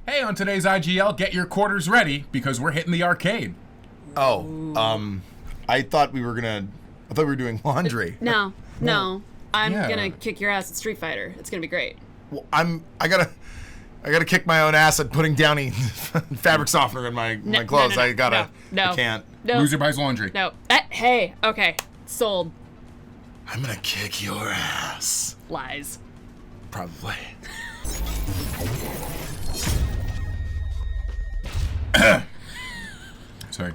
Hey, on today's IGL, get your quarters ready because we're hitting the arcade. I thought we were doing laundry. No. I'm Yeah. gonna kick your ass at Street Fighter. It's gonna be great. Well, I gotta kick my own ass at putting Downy fabric softener in my clothes. No, I can't. No. Loser buys laundry. No. Hey, okay. Sold. I'm gonna kick your ass. Lies. Probably. Sorry.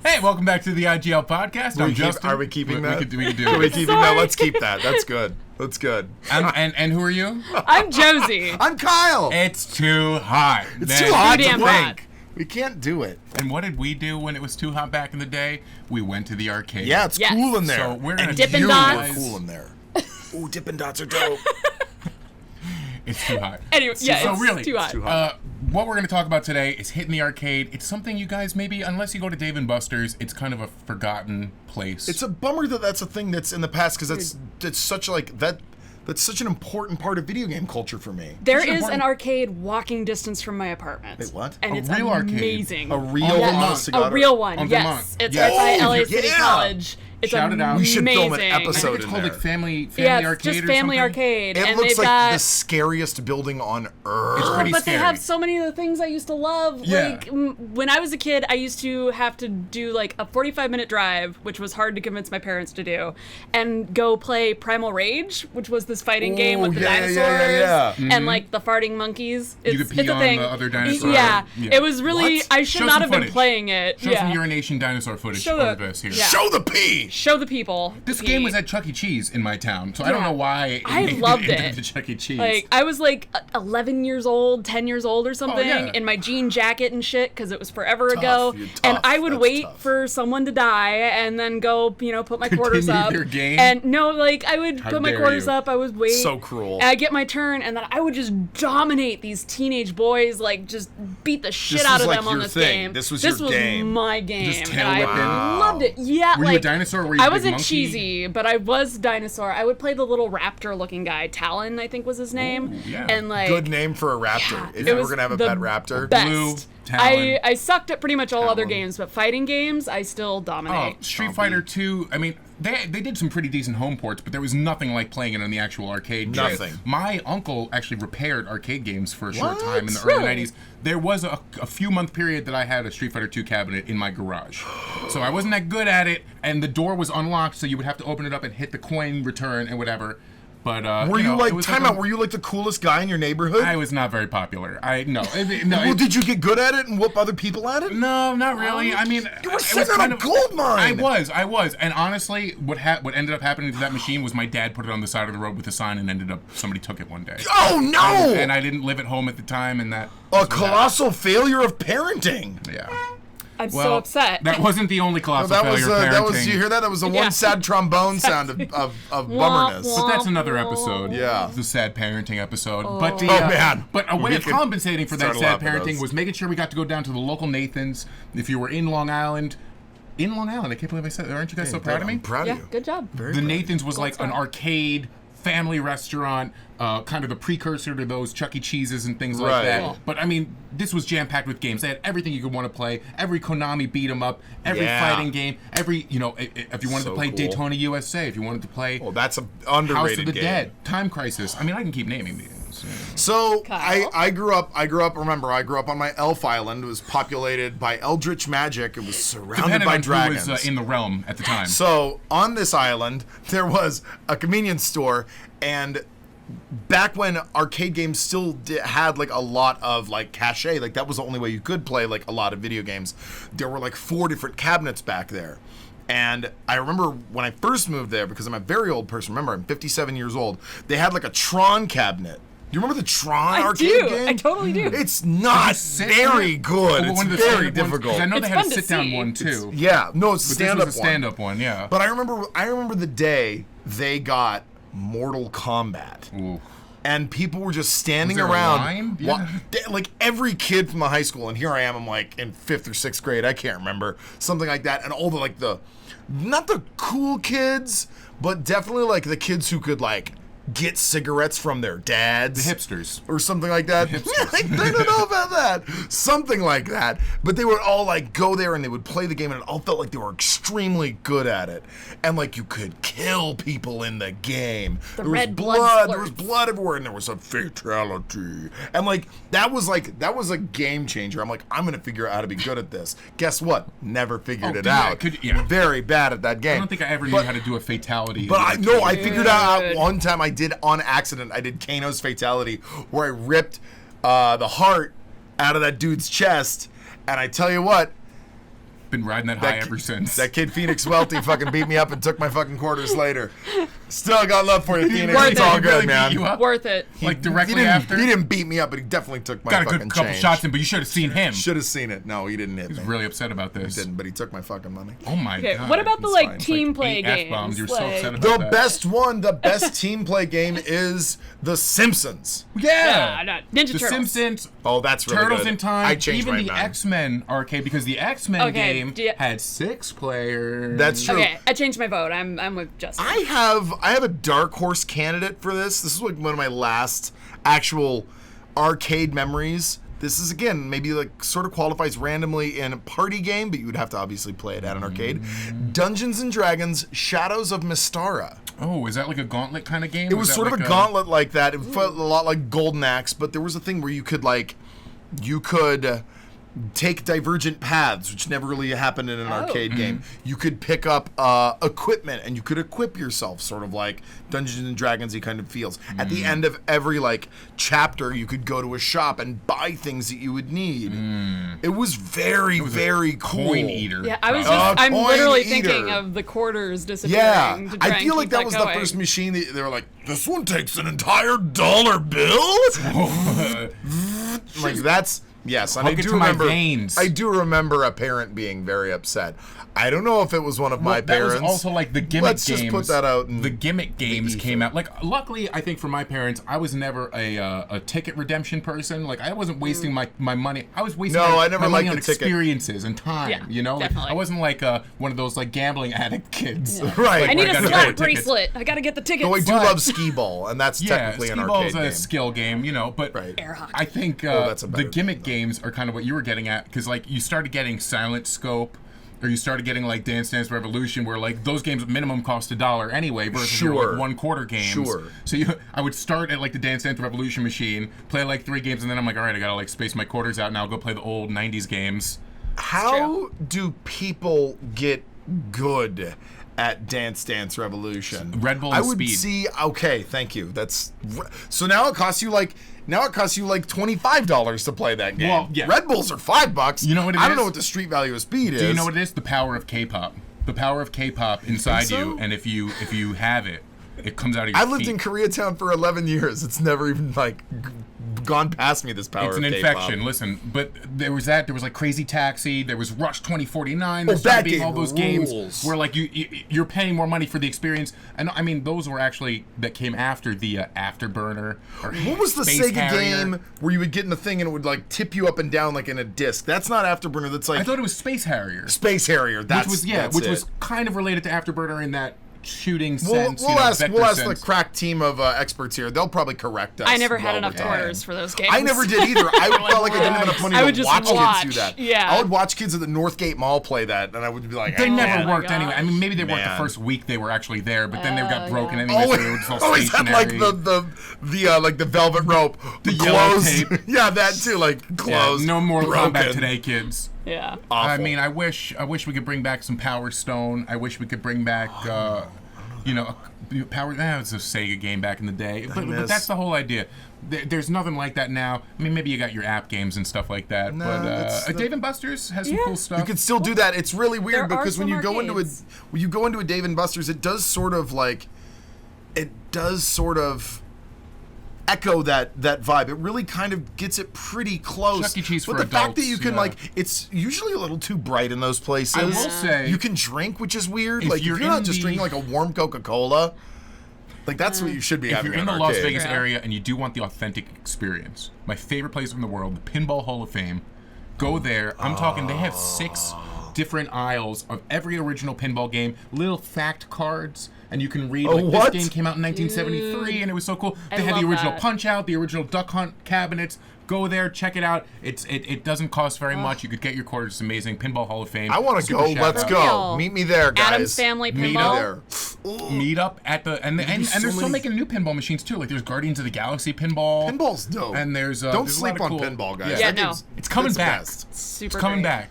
Hey, welcome back to the IGL podcast. I'm Justin. Are we keeping that? We can do Are we it. keeping that? Let's keep that. That's good. That's good. And who are you? I'm Josie. I'm Kyle. It's too hot. It's too hot to damn hot. think. We can't do it. And what did we do when it was too hot back in the day? We went to the arcade. Yeah, it's Yes. cool in there. So we're gonna Dippin' you Dots. guys- Cool in there. Ooh, Dippin' Dots are dope. It's too hot. Anyway, yeah, So it's really, too hot. too hot. What we're going to talk about today is hitting the arcade. It's something you guys maybe, unless you go to Dave & Buster's, it's kind of a forgotten place. It's a bummer that that's a thing that's in the past because that's such that's such an important part of video game culture for me. There It's is important. an arcade walking distance from my apartment. Wait, what? And A it's real arcade? amazing. A real On Vermont. honest to God, A real one, On yes. Vermont. It's Yes. right by Oh, LA City yeah. College. It's Shout it out. We should film an amazing. I episode think it's in called there. like Family Yeah, it's Arcade just or Family something. Arcade. It and looks they've like got, the scariest building on earth. It's pretty but they scary. have so many of the things I used to love. Yeah. Like when I was a kid, I used to have to do like a 45-minute drive, which was hard to convince my parents to do, and go play Primal Rage, which was this fighting game with the dinosaurs and like the farting monkeys. It's, could pee it's a on thing. the other dinosaur. Yeah. Yeah. It was really. What? I should Show not some have been footage. playing it. Show yeah. some urination dinosaur footage Show of the- this here. yeah. Show the pee. Show the people. This the game pee. was at Chuck E. Cheese in my town, so I don't Yeah. know why I made loved into it. the Chuck E. Cheese. Like, I was like 11 years old, 10 years old or something, yeah. in my jean jacket and shit, because it was forever Tough, ago. you're And tough, I would that's wait tough. for someone to die and then go, put my quarters Continue up. their game? And no, like, I would How put my dare quarters you. up, I would wait. So cruel. And I'd get my turn, and then I would just dominate these teenage boys, like, just beat the shit This out was of like them on your this thing. game. This was your game. My game. Just and I tail whipping. loved it. Yeah, Were you a like, dinosaur or were you a I big wasn't monkey? cheesy, but I was dinosaur. I would play the little raptor-looking guy. Talon, I think was his name. Ooh, yeah. And like, Good name for a raptor. yeah, If it you were was gonna have a the pet raptor. best. Blue, Talon. I sucked at pretty much all other Talon. games, but fighting games, I still Oh, dominate. Street Fighter 2, I mean, they did some pretty decent home ports, but there was nothing like playing it on the actual arcade. because Nothing. My uncle actually repaired arcade games for a short What? time in the early Really? 90s. There was a few month period that I had a Street Fighter 2 cabinet in my garage. So I wasn't that good at it, and the door was unlocked, so you would have to open it up and hit the coin return and whatever. But Were you know, like it was time a- out? Were you like the coolest guy in your neighborhood? I was not very popular. No. Well, did you get good at it and whoop other people at it? No, not really. I mean, You were it sitting was on kind a of- gold mine. I was, and honestly, what ended up happening to that machine was my dad put it on the side of the road with a sign, and ended up somebody took it one day. Oh no! And I didn't live at home at the time, and that A was what colossal failure of parenting. happened. Yeah. I'm Well, so upset. That wasn't the only colossal That was failure of that was. parenting. You hear that? That was the Yeah. one sad trombone sound of bummerness. But that's another episode. Yeah. The sad parenting episode. But Oh, man. But a way We of could compensating for that start a sad lot for parenting those. was making sure we got to go down to the local Nathan's. If you were in Long Island, I can't believe I said that. Aren't you guys so proud of me? I'm proud yeah, of you. good job. The Nathan's was like an star. arcade family restaurant, kind of the precursor to those Chuck E. Cheeses and things Right. like that. Cool. But I mean, this was jam-packed with games. They had everything you could want to play. Every Konami beat 'em up. Every Yeah. fighting game. Every if you wanted So to play cool. Daytona USA, if you wanted to play Well, that's an House underrated of the game. Dead, Time Crisis. I mean, I can keep naming these. So Kyle? I grew up. Remember, I grew up on my elf island. It was populated by eldritch magic. It was surrounded Depending by on dragons. who was in the realm at the time. So on this island, there was a convenience store, and back when arcade games still had like a lot of like cachet, like that was the only way you could play like a lot of video games. There were like 4 different cabinets back there. And I remember when I first moved there, because I'm a very old person, remember I'm 57 years old, they had like a Tron cabinet. Do you remember the Tron I arcade do. game? I totally do. It's not very good. Oh, It's one of the very stand-up ones? difficult. 'Cause I know It's they had a fun to sit-down see. one too. Yeah, no, it's a But stand-up this was a one. stand-up one, yeah. But I remember the day they got Mortal Kombat. Ooh. And people were just standing Was there a around. line? Like every kid from my high school, and here I am, I'm like in 5th or 6th grade, I can't remember, something like that. And all the not the cool kids, but definitely like the kids who could like get cigarettes from their dads. The hipsters. Or something like that. I don't know about that. Something like that. But they would all like go there and they would play the game, and it all felt like they were extremely good at it. And like you could kill people in the game. There was blood. There was blood everywhere, and there was a fatality. And like that was a game changer. I'm like, I'm gonna figure out how to be good at this. Guess what? Never figured it out. Very bad at that game. I don't think I ever knew how to do a fatality. But I figured out one time I did on accident. I did Kano's fatality where I ripped the heart out of that dude's chest, and I tell you what, been riding that high ever since. That kid Phoenix Welty fucking beat me up and took my fucking quarters later. Still got love for you, Phoenix. It's all good, really man. Worth it. Like directly after. He didn't beat me up, but he definitely took my fucking change. Got a good couple shots in, but you should have seen him. Should have seen it. No, he didn't hit me. He was really upset about this. He didn't, but he took my fucking money. Oh my god. What about the like team play games? F-bombs. You're so upset about the that. the best team play game is The Simpsons. Yeah, Ninja Turtles. The Simpsons. Oh, that's really Turtles good. in Time. I changed even my the mind. X-Men arcade, because the X-Men game had 6 players. That's true. Okay, I changed my vote. I'm with Justin. I have a dark horse candidate for this. This is like one of my last actual arcade memories. This is, again, maybe like sort of qualifies randomly in a party game, but you would have to obviously play it at an arcade. Dungeons and Dragons: Shadows of Mystara. Oh, is that like a gauntlet kind of game? It was sort of a gauntlet like that. It felt a lot like Golden Axe, but there was a thing where you could take divergent paths, which never really happened in an arcade game. You could pick up equipment, and you could equip yourself, sort of like Dungeons and Dragons-y kind of feels. At the end of every like chapter, you could go to a shop and buy things that you would need. It was very cool. Coin eater. Yeah, I'm literally thinking of the quarters disappearing. Yeah, to try I feel and like keep that was going. the first machine that they were like, this one takes an entire dollar bill? Like that's... Yes, and I do remember a parent being very upset. I don't know if it was one of my parents. That was also like the gimmick Let's games. just put that out. The gimmick games came out. Like, luckily, I think for my parents, I was never a ticket redemption person. Like, I wasn't wasting my money. I was wasting I never my money liked on the ticket. experiences and time. Yeah, you know, definitely. I wasn't like one of those like gambling addict kids. Yeah. Right. Like, I need where a gotta slot get tickets. bracelet. I gotta get the tickets. Though I do love skee ball, and that's technically an arcade skee-ball's game. a skill game, you know, but Air hockey. I think that's a better the gimmick game, games are kind of what you were getting at, because like you started getting Silent Scope, or you started getting like Dance Dance Revolution, where like those games minimum cost $1 anyway, versus your like $1/4 games. Sure. So I would start at like the Dance Dance Revolution machine, play like 3 games, and then I'm like, all right, I gotta like space my quarters out, and I'll go play the old '90s games. How do people get good at Dance Dance Revolution? Red Bull I and would speed. see. Okay, thank you. That's so now it costs you like $25 to play that game. Well, yeah. Red Bulls are $5. You know what it I don't is? know what the street value of speed is. Do you know what it is? The power of K-pop. The power of K-pop inside so? you, and if you have it, it comes out of your I lived feet. in Koreatown for 11 years. It's never even like gone past me, this power It's of an K-pop. infection. Listen, but there was like Crazy Taxi, there was Rush 2049, there's that being game all those rules. games where like you're paying more money for the experience. And I mean, those were actually that came after the Afterburner. Or What was the Space Sega Harrier. game where you would get in the thing and it would like tip you up and down like in a disc? That's not Afterburner. That's like I thought it was Space Harrier, Space Harrier. That's which was it. kind of related to Afterburner in that shooting We'll sense. ask vector the sense. crack team of experts here. They'll probably correct us. I never had while enough we're talking. quarters for those games. I never did either. I felt like I didn't have enough money I to would just watch watch, kids do that. yeah. I would watch kids at the Northgate Mall play that, and I would be like, They I never can't. worked my anyway. I mean, maybe they worked the Man. first week they were actually there, but then they got broken yeah. anyway, so they were just all Always had like stationary. the like the velvet rope, the yellow clothes. tape. Yeah, that too. Like Yeah, clothes. no more broken. combat today, kids. Yeah. Awful. I mean, I wish we could bring back some Power Stone. I wish we could bring back, Power. That was a Sega game back in the day, but that's the whole idea. There's nothing like that now. I mean, maybe you got your app games and stuff like that, No, but that's Dave and Buster's has some Yeah. cool stuff. You can still do that. It's really weird There are because when some you go arcades. into a Dave and Buster's, it does sort of echo that vibe. It really kind of gets it pretty close. Chuck E. Cheese but for the fact that adults, you can yeah. it's usually a little too bright in those places. I will say, you can drink, which is weird. if Like you're if you're not in just the- drinking like a warm Coca-Cola, like that's what you should be if having you're in at the an Las arcade. Vegas Yeah. area and you do want the authentic experience, my favorite place in the world, the Pinball Hall of Fame, go there. I'm talking, they have 6 different aisles of every original pinball game, little fact cards. and you can read. Oh, Like, what? This game came out in 1973, and it was so cool. I They had the love original that. Punch-Out, the original Duck Hunt cabinets. Go there, check it out. It doesn't cost very much. You could get your quarters. It's amazing. Pinball Hall of Fame. I want to Super go. shout Let's out. go. Real. Meet me there, guys. Adam's Family Meet Pinball. there. Meet up at the and so they're still many- making new pinball machines too. Like there's Guardians of the Galaxy pinball. Pinball's dope. And there's Don't there's a sleep lot on of cool, pinball, guys. Yeah, That no. game's- It's coming it's back. best. Super It's coming great. back,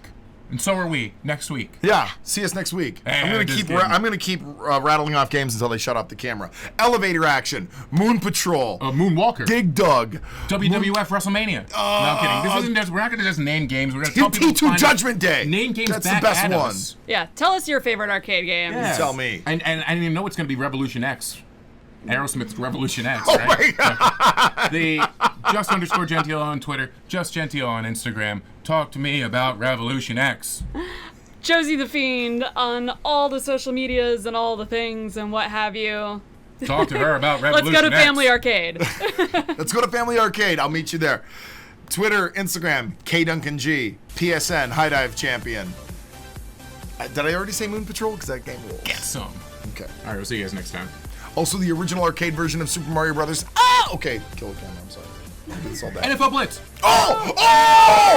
and so are we next week. Yeah, see us next week. And I'm this gonna game. keep rattling off games until they shut off the camera. Elevator Action, Moon Patrol, Moonwalker, Dig Dug, WWF WrestleMania. No, I'm kidding. This isn't just, we're not gonna just name games. We're gonna tell people to T2 find Judgment Day. Name games That's back the best at one. us. Yeah, tell us your favorite arcade games. Yeah. Tell me. And I didn't even know it's gonna be Revolution X. Aerosmith's Revolution X, Oh right? my God. The just_Gentile on Twitter, just Gentile on Instagram. Talk to me about Revolution X. Josie the Fiend on all the social medias and all the things and what have you. Talk to her about Let's Revolution go to X. Family Arcade. Let's go to Family Arcade. I'll meet you there. Twitter, Instagram, KDuncanG, PSN, High Dive Champion. Did I already say Moon Patrol? Because that game rules. Get some. Okay. All right, we'll see you guys next time. Also, the original arcade version of Super Mario Brothers. Ah! Okay, kill the camera. I'm sorry. It's all bad. NFL Blitz. Oh! Oh!